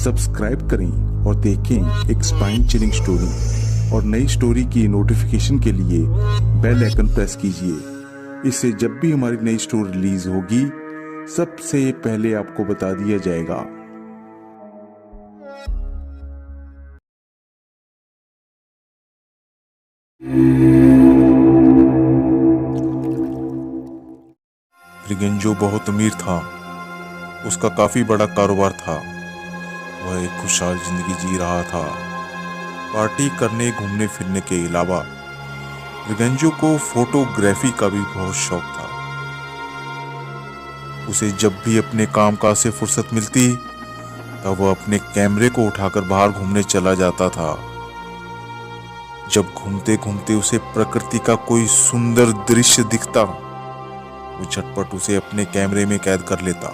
Subscribe करें और देखें एक स्पाइन चिलिंग स्टोरी। और नई स्टोरी की नोटिफिकेशन के लिए बेल आइकन प्रेस कीजिए। इससे जब भी हमारी नई स्टोरी रिलीज होगी सबसे पहले आपको बता दिया जाएगा। ब्रिगेंजो बहुत अमीर था। उसका काफी बड़ा कारोबार था। वह एक खुशहाल जिंदगी जी रहा था। पार्टी करने घूमने फिरने के अलावा ब्रिगेंजो को फोटोग्राफी का भी बहुत शौक था। उसे जब भी अपने कामकाज से फुर्सत मिलती तब वह अपने कैमरे को उठाकर बाहर घूमने चला जाता था। जब घूमते घूमते उसे प्रकृति का कोई सुंदर दृश्य दिखता वो झटपट उसे अपने कैमरे में कैद कर लेता।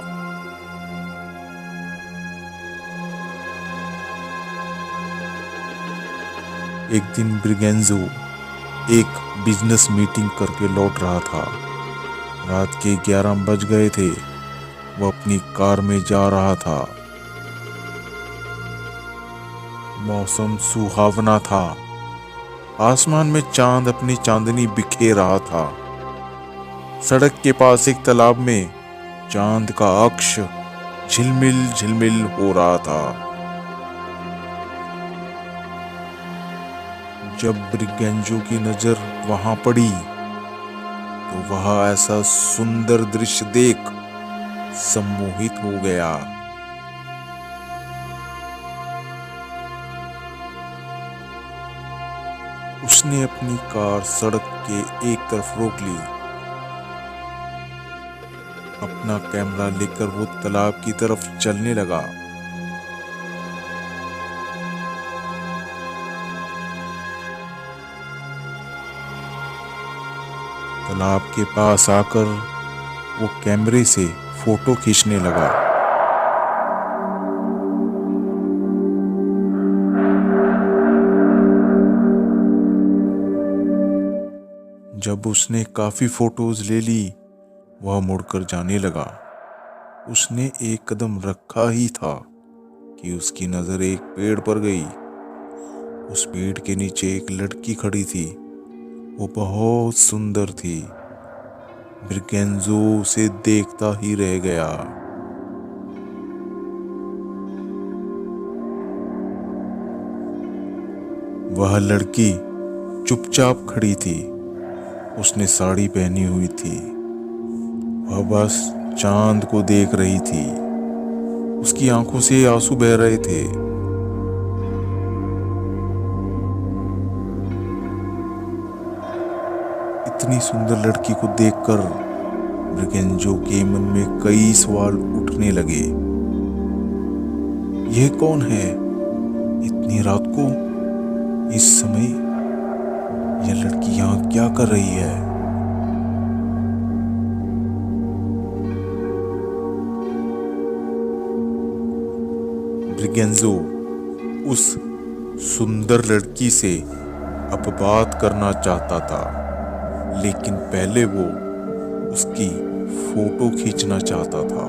एक दिन ब्रिगेंजो एक बिजनेस मीटिंग करके लौट रहा था। रात के 11 बज गए थे। वह अपनी कार में जा रहा था। मौसम सुहावना था। आसमान में चांद अपनी चांदनी बिखेर रहा था। सड़क के पास एक तालाब में चांद का अक्ष झिलमिल झिलमिल हो रहा था। जब ब्रिगेंजो की नजर वहां पड़ी तो वह ऐसा सुंदर दृश्य देख सम्मोहित हो गया। उसने अपनी कार सड़क के एक तरफ रोक ली। अपना कैमरा लेकर वो तालाब की तरफ चलने लगा। तालाब के पास आकर वो कैमरे से फोटो खींचने लगा। जब उसने काफी फोटोज ले ली वह मुड़कर जाने लगा। उसने एक कदम रखा ही था कि उसकी नजर एक पेड़ पर गई। उस पेड़ के नीचे एक लड़की खड़ी थी। वो बहुत सुंदर थी। ब्रिगेंजो उसे देखता ही रह गया। वह लड़की चुपचाप खड़ी थी। उसने साड़ी पहनी हुई थी। वह बस चांद को देख रही थी। उसकी आंखों से आंसू बह रहे थे। इतनी सुंदर लड़की को देखकर ब्रिगेंजो के मन में कई सवाल उठने लगे। यह कौन है? इतनी रात को इस समय यह लड़की यहां क्या कर रही है? ब्रिगेंजो उस सुंदर लड़की से अब बात करना चाहता था, लेकिन पहले वो उसकी फोटो खींचना चाहता था।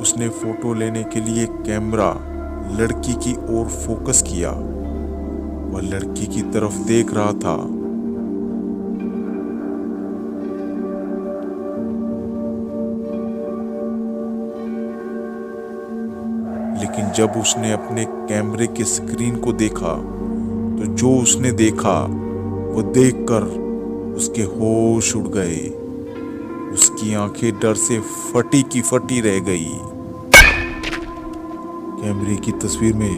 उसने फोटो लेने के लिए कैमरा लड़की की ओर फोकस किया। वह लड़की की तरफ देख रहा था। लेकिन जब उसने अपने कैमरे के स्क्रीन को देखा तो जो उसने देखा वो देखकर उसके होश उड़ गए। उसकी आंखें डर से फटी की फटी रह गई। कैमरे की तस्वीर में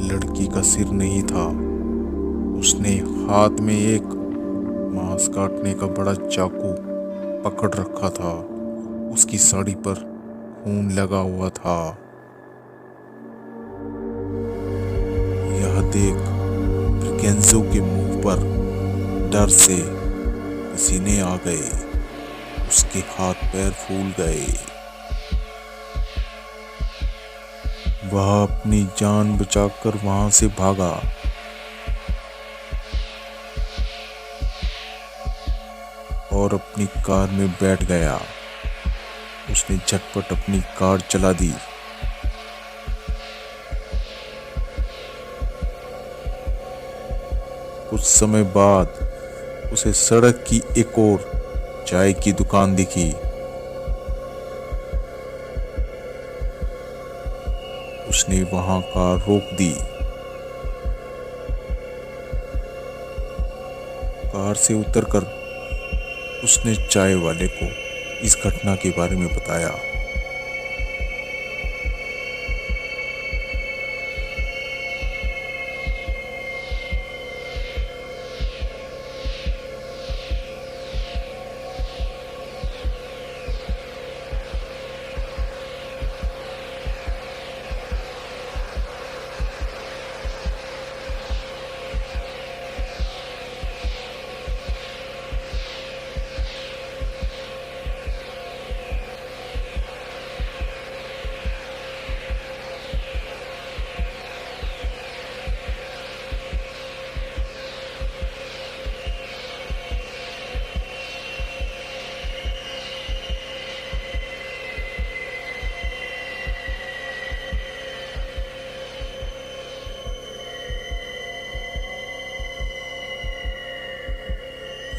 लड़की का सिर नहीं था। उसने हाथ में एक मांस काटने का बड़ा चाकू पकड़ रखा था। उसकी साड़ी पर खून लगा हुआ था। यह देख ब्रिगेंजो के मुंह पर डर से पसीने आ गए। उसके हाथ पैर फूल गए। वह अपनी जान बचाकर वहां से भागा। और अपनी कार में बैठ गया। उसने झटपट अपनी कार चला दी। कुछ समय बाद उसे सड़क की एक और चाय की दुकान दिखी। उसने वहां कार रोक दी। कार से उतरकर उसने चाय वाले को इस घटना के बारे में बताया।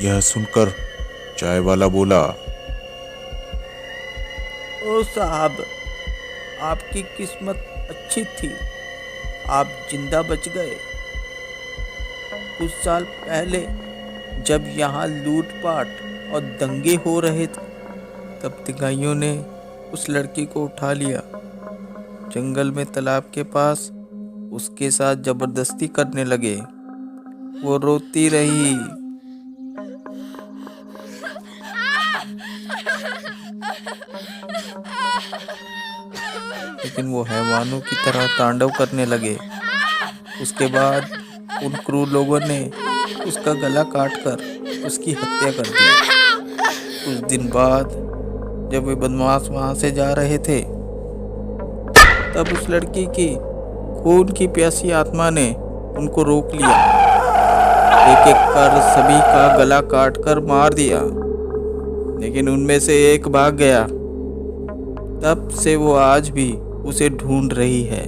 यह सुनकर चाय वाला बोला, ओ साहब, आपकी किस्मत अच्छी थी, आप जिंदा बच गए। कुछ साल पहले जब यहाँ लूटपाट और दंगे हो रहे थे, तब तिगाइयों ने उस लड़की को उठा लिया। जंगल में तालाब के पास उसके साथ जबरदस्ती करने लगे। वो रोती रही। लेकिन वो हैवानों की तरह तांडव करने लगे। उसके बाद उन क्रूर लोगों ने उसका गला काटकर उसकी हत्या कर दी। कुछ दिन बाद जब वे बदमाश वहां से जा रहे थे, तब उस लड़की की खून की प्यासी आत्मा ने उनको रोक लिया। एक एक कर सभी का गला काटकर मार दिया, लेकिन उनमें से एक भाग गया। तब से वो आज भी उसे ढूंढ रही है।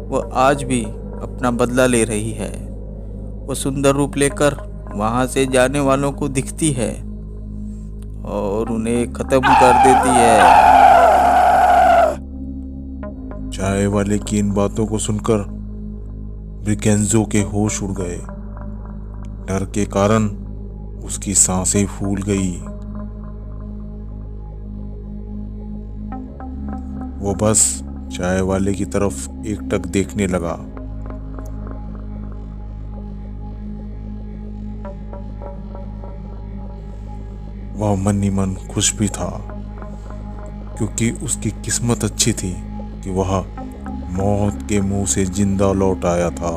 वो आज भी अपना बदला ले रही है। वो सुंदर रूप लेकर वहां से जाने वालों को दिखती है और उन्हें खत्म कर देती है। चाय वाले की इन बातों को सुनकर ब्रिगेंजो के होश उड़ गए। डर के कारण उसकी सांसें फूल गई। वो बस चाय वाले की तरफ एकटक देखने लगा। वह मन ही मन खुश भी था, क्योंकि उसकी किस्मत अच्छी थी कि वह मौत के मुंह से जिंदा लौट आया था।